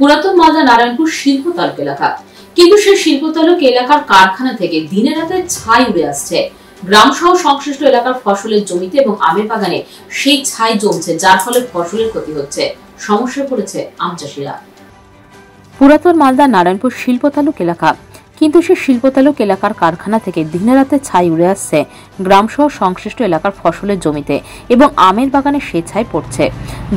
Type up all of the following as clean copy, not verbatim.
পুরাতন মালদা নারায়ণপুর শিল্পতালুক এলাকা, কিন্তু সেই শিল্পতালুক এলাকার কারখানা থেকে দিনে রাতে ছাই উড়ে আসছে। গ্রাম সহ সংশ্লিষ্ট এলাকার ফসলের জমিতে এবং আমের বাগানে সেই ছাই জমছে, যার ফলে ফসলের ক্ষতি হচ্ছে। সমস্যায় পড়েছে আম চাষিরা। পুরাতন মালদা নারায়ণপুর শিল্পতালুক এলাকা, কিন্তু সেই শিল্পতালুক এলাকার কারখানা থেকে দিনে রাতে ছাই উড়ে আসছে গ্রাম সহ সংশ্লিষ্ট এলাকার ফসলের জমিতে এবং আমের বাগানে সেই ছাই পড়ছে,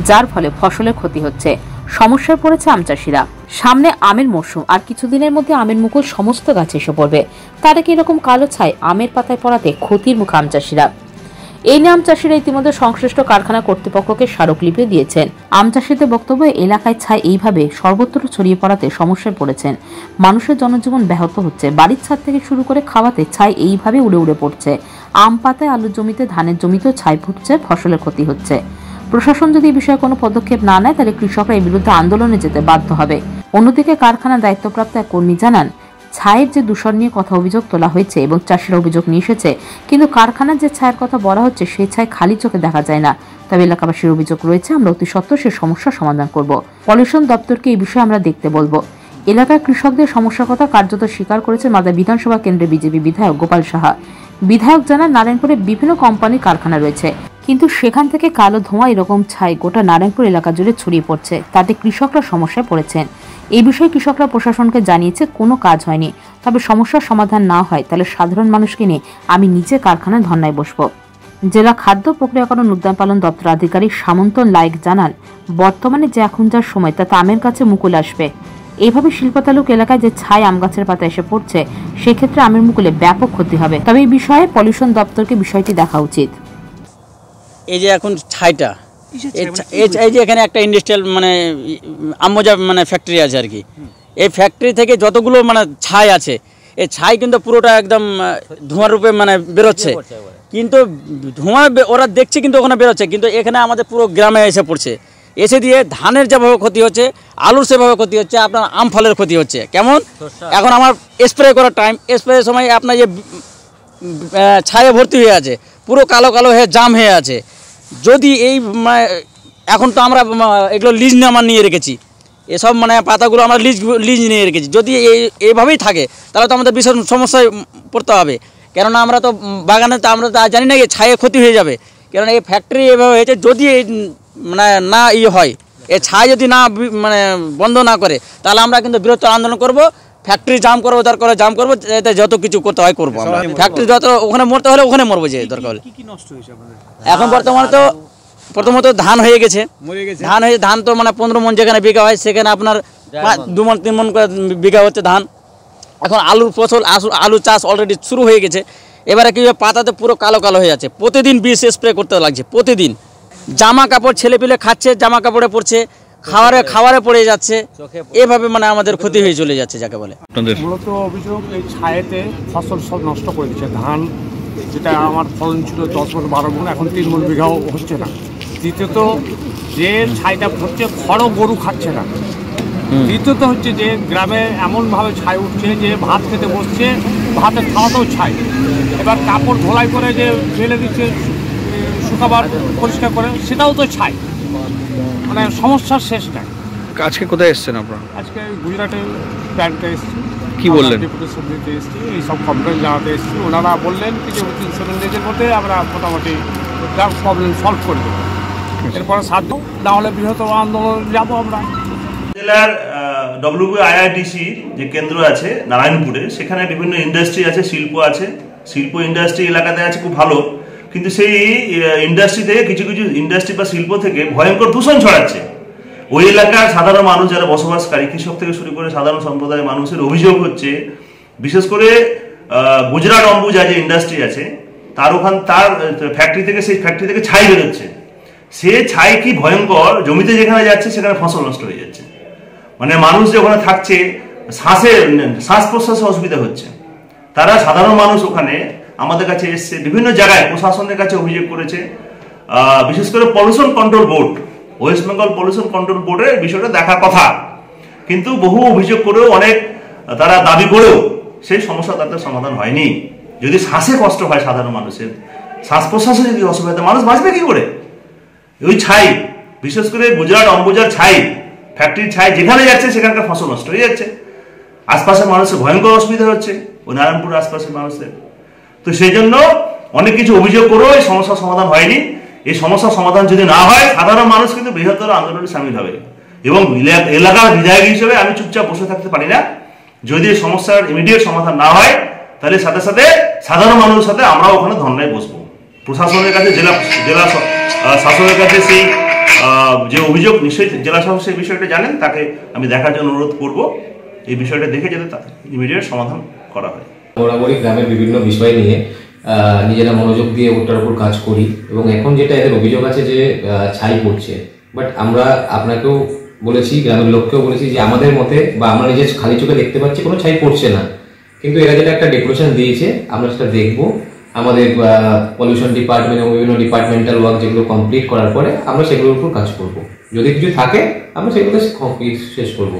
যার ফলে ফসলের ক্ষতি হচ্ছে। সমস্যায় পড়েছে আম চাষিরা। সামনে আমের মরশুম, আর কিছুদিনের মধ্যে আমের মুকুল সমস্ত গাছে এসে পড়বে। তার আগে এরকম কালো ছাই আমের পাতায় পড়াতে ক্ষতির মুখে আম চাষিরা। এই নিয়ে আম চাষিরা ইতিমধ্যে সংশ্লিষ্ট কারখানা কর্তৃপক্ষকে স্মারকলিপি দিয়েছেন। আম চাষিদের বক্তব্য, এলাকায় ছাই এইভাবে সর্বত্র ছড়িয়ে পড়াতে সমস্যায় পড়েছেন। মানুষের জনজীবন ব্যাহত হচ্ছে। বাড়ির ছাদ থেকে শুরু করে খাওয়াতে ছাই এইভাবে উড়ে উড়ে পড়ছে। আম পাতায়, আলুর জমিতে, ধানের জমিতেও ছাই ফুটছে, ফসলের ক্ষতি হচ্ছে। প্রশাসন যদি এই বিষয়ে কোনো পদক্ষেপ না নেয়, তাহলে কৃষকরা এই বিরুদ্ধে আন্দোলনে যেতে বাধ্য হবে। অন্যদিকে কারখানার দায়িত্বপ্রাপ্ত এক কর্মী জানান, ছায়ের যে দূষণ নিয়ে কথা অভিযোগ তোলা হয়েছে এবং চাষিরা অভিযোগ নিয়ে এসেছে, কিন্তু কারখানার যে ছায়ের কথা বলা হচ্ছে সেই ছাই খালি চোখে দেখা যায় না। তবে এলাকাবাসীর অভিযোগ রয়েছে, আমরা অতি সত্বর সে সমস্যার সমাধান করব। পলিউশন দপ্তরকে এই বিষয়ে আমরা দেখতে বলবো। এলাকার কৃষকদের সমস্যার কথা কার্যত স্বীকার করেছে মালদা বিধানসভা কেন্দ্রের বিজেপি বিধায়ক গোপাল সাহা। বিধায়ক জানান, নারায়ণপুরে বিভিন্ন কোম্পানির কারখানা রয়েছে, কিন্তু সেখান থেকে কালো ধোঁয়া এরকম ছাই গোটা নারায়ণপুর এলাকা জুড়ে ছড়িয়ে পড়ছে। তাতে কৃষকরা সমস্যায় পড়েছেন। এই বিষয়ে কৃষকরা প্রশাসনকে জানিয়েছে, কোনো কাজ হয়নি। তবে সমস্যার সমাধান না হয় তাহলে সাধারণ মানুষকে নিয়ে আমি নিজে কারখানায় ধর্নায় বসব। জেলা খাদ্য প্রক্রিয়াকরণ উদ্যান পালন দপ্তর আধিকারিক সামন্তন লাইক জানান, বর্তমানে যে এখন যার সময় তাতে আমের কাছে মুকুল আসবে। এইভাবে শিল্পতালুক এলাকায় যে ছাই আম গাছের পাতা এসে পড়ছে, সেক্ষেত্রে আমের মুকুলে ব্যাপক ক্ষতি হবে। তবে এই বিষয়ে পলিউশন দপ্তরকে বিষয়টি দেখা উচিত। এই যে এখন ছাইটা, এই যে এখানে একটা ইন্ডাস্ট্রিয়াল মানে আমজা মানে ফ্যাক্টরি আছে আর কি। এই ফ্যাক্টরি থেকে যতগুলো মানে ছাই আছে, এই ছাই কিন্তু পুরোটা একদম ধোঁয়ার রূপে মানে বেরোচ্ছে। কিন্তু ধোঁয়া ওরা দেখছে, কিন্তু ওখানে বেরোচ্ছে, কিন্তু এখানে আমাদের পুরো গ্রামে এসে পড়ছে। এসে দিয়ে ধানের যেভাবে ক্ষতি হচ্ছে, আলুর সেভাবে ক্ষতি হচ্ছে, আপনার আম ফলের ক্ষতি হচ্ছে। কেমন এখন আমার স্প্রে করার টাইম, স্প্রের সময় আপনার যে ছায়ে ভর্তি হয়ে আছে, পুরো কালো কালো হয়ে জাম হয়ে আছে। যদি এই এখন তো আমরা এগুলো লিজ নিয়ে রেখেছি, এসব মানে পাতাগুলো আমরা লিজ নিয়ে রেখেছি। যদি এইভাবেই থাকে তাহলে তো আমাদের বিশাল সমস্যায় পড়তে হবে। কেননা আমরা তো বাগানে তো আমরা তো জানি না যে ছায়ে ক্ষতি হয়ে যাবে। কেননা এই ফ্যাক্টরি এভাবে হয়েছে, যদি মানে না হয়, এই ছাই যদি না মানে বন্ধ না করে, তাহলে আমরা কিন্তু বৃহত্তর আন্দোলন করব। ফ্যাক্টরি জাম করবো, দরকার জাম করবো, এতে যত কিছু করতে হয় করবো আমরা। ফ্যাক্টরি যত ওখানে মরতে হলে ওখানে মরবো, যে দরকার হলে। এখন বর্তমানে তো প্রথমত ধান হয়ে গেছে, ধান তো মানে 15 মণ যেখানে বিঘা হয়, সেখানে আপনার 2 মণ 3 মণ করে বিঘা হচ্ছে ধান। এখন আলুর ফসল, আলু চাষ অলরেডি শুরু হয়ে গেছে। এবারে কি পাতাতে পুরো কালো কালো হয়ে যাচ্ছে, প্রতিদিন বিষ স্প্রে করতে লাগছে, প্রতিদিন। জামা কাপড় ছেলে পিলে খাচ্ছে, জামা কাপড়ে পড়ছে, খাবারে পড়ে যাচ্ছে, এভাবে মানে আমাদের ক্ষতি হয়ে চলে যাচ্ছে যাকে বলে। মূলত অভিযোগ, এই ছায়েতে ফসল সব নষ্ট করে দিচ্ছে। ধান যেটা আমার ফলন ছিল 10 মণ 12 মণ, এখন 3 মণ বিঘাও হচ্ছে না। দ্বিতীয়ত যে ছাইটা হচ্ছে, খড়ও গরু খাচ্ছে না। তৃতীয়ত হচ্ছে যে গ্রামে এমনভাবে ছাই উঠছে যে ভাত খেতে বসছে, ভাতের খাওয়াটাও ছাই। এবার কাপড় ধোলাই করে যে ফেলে দিচ্ছে শুকাবার পরিষ্কার করে, সেটাও তো ছাই। মানে সমস্যার শেষ নাই। আজকে কোথায় এসছেন আপনারা? আজকে গুজরাটে প্ল্যান্টে এসেছি। কি বললেন? ডেপুটেশন দিতে এসেছি, এইসব কমপ্লেন জানাতে এসেছি। ওনারা বললেন কি যে 3-7 ডেজের মধ্যে আমরা মোটামুটি তার প্রবলেম সলভ করে দেবো। এরপরে সাধ্য না হলে বৃহত্তর আন্দোলন যাবো আমরা। জেলার WIRDC যে কেন্দ্র আছে নারায়ণপুরে, সেখানে বিভিন্ন ইন্ডাস্ট্রি আছে, শিল্প আছে। শিল্প ইন্ডাস্ট্রি এলাকাতে আছে, খুব ভালো। কিন্তু সেই ইন্ডাস্ট্রি থেকে কিছু ইন্ডাস্ট্রি বা শিল্প থেকে ভয়ঙ্কর দূষণ ছড়াচ্ছে। ওই এলাকার সাধারণ মানুষ যারা বসবাসকারী, কৃষক থেকে শুরু করে সাধারণ সম্প্রদায়ের মানুষের অভিযোগ হচ্ছে, বিশেষ করে গুজরাট অম্বুজা যে ইন্ডাস্ট্রি আছে, তার ফ্যাক্টরি থেকে ছাই বেরোচ্ছে। সে ছাই কি ভয়ঙ্কর, জমিতে যেখানে যাচ্ছে সেখানে ফসল নষ্ট হয়ে যাচ্ছে। মানে মানুষ যে ওখানে থাকছে, শ্বাস প্রশ্বাসে অসুবিধা হচ্ছে। তারা সাধারণ মানুষ ওখানে আমাদের কাছে এসছে, বিভিন্ন জায়গায় প্রশাসনের কাছে অভিযোগ করেছে। বিশেষ করে pollution control board, West Bengal pollution control বোর্ডের বিষয়টা দেখার কথা, কিন্তু বহু অভিযোগ করেও, অনেক তারা দাবি করেও সেই সমস্যা তাদের সমাধান হয়নি। যদি শ্বাসে কষ্ট হয় সাধারণ মানুষের, শ্বাস প্রশ্বাসে যদি অসুবিধা, মানুষ বাঁচবে কি করে? ওই ছাই, বিশেষ করে গুজরাট অম্বুজার ছাই ফ্যাক্টরির ছাই যেখানে যাচ্ছে সেখানকার ফসল নষ্ট হয়ে যাচ্ছে, আশপাশের মানুষের ভয়ঙ্কর অসুবিধা হচ্ছে ওই নারায়ণপুর আশপাশের মানুষের। তো সেই জন্য অনেক কিছু অভিযোগ করেও এই সমস্যার সমাধান হয়নি। এই সমস্যার সমাধান যদি না হয় সাধারণ মানুষ কিন্তু বৃহত্তর আন্দোলনে সামিল হবে, এবং এলাকার বিধায়ক হিসেবে আমি চুপচাপ বসে থাকতে পারি না। যদি এই সমস্যার ইমিডিয়েট সমাধান না হয় তাহলে সাথে সাথে সাধারণ মানুষের সাথে আমরাও ওখানে ধর্নায় বসবো। প্রশাসনের কাছে জেলা শাসকের কাছে সেই যে অভিযোগ নিশ্চয়ই জেলা শাসক সেই বিষয়টা জানেন, তাকে আমি দেখার জন্য অনুরোধ করব এই বিষয়টা দেখে যাতে ইমিডিয়েট সমাধান করা হয়। বরাবরই গ্রামের বিভিন্ন বিষয় নিয়ে নিজেরা মনোযোগ দিয়ে ওটার উপর কাজ করি, এবং এখন যেটা এদের অভিযোগ আছে যে ছাই পড়ছে, বাট আমরা আপনাকেও বলেছি, গ্রামের লোককেও বলেছি যে আমাদের মতে বা আমরা নিজের খালি চোখে দেখতে পাচ্ছি কোনো ছাই পড়ছে না, কিন্তু এরা যেটা একটা ডেকোরেশন দিয়েছে আমরা সেটা দেখবো। আমাদের পলিউশন ডিপার্টমেন্ট এবং বিভিন্ন ডিপার্টমেন্টাল ওয়ার্ক যেগুলো কমপ্লিট করার পরে আমরা সেগুলোর উপর কাজ করব, যদি কিছু থাকে আমরা সেগুলো শেষ করব।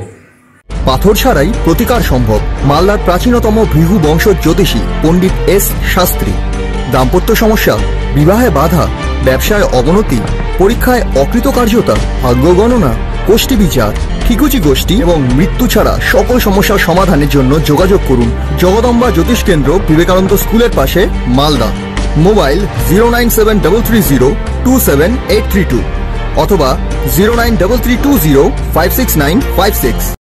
পাথর ছাড়াই প্রতিকার সম্ভব। মালদার প্রাচীনতম ভৃগু বংশ জ্যোতিষী পণ্ডিত এস শাস্ত্রী। দাম্পত্য সমস্যা, বিবাহে বাধা, ব্যবসায় অবনতি, পরীক্ষায় অকৃতকার্যতা, ভাগ্য গণনা, গোষ্ঠী বিচার, ঠিকুচি গোষ্ঠী এবং মৃত্যু ছাড়া সকল সমস্যার সমাধানের জন্য যোগাযোগ করুন জগদম্বা জ্যোতিষ কেন্দ্র, বিবেকানন্দ স্কুলের পাশে, মালদা। মোবাইল 09730278332 অথবা 09332056956।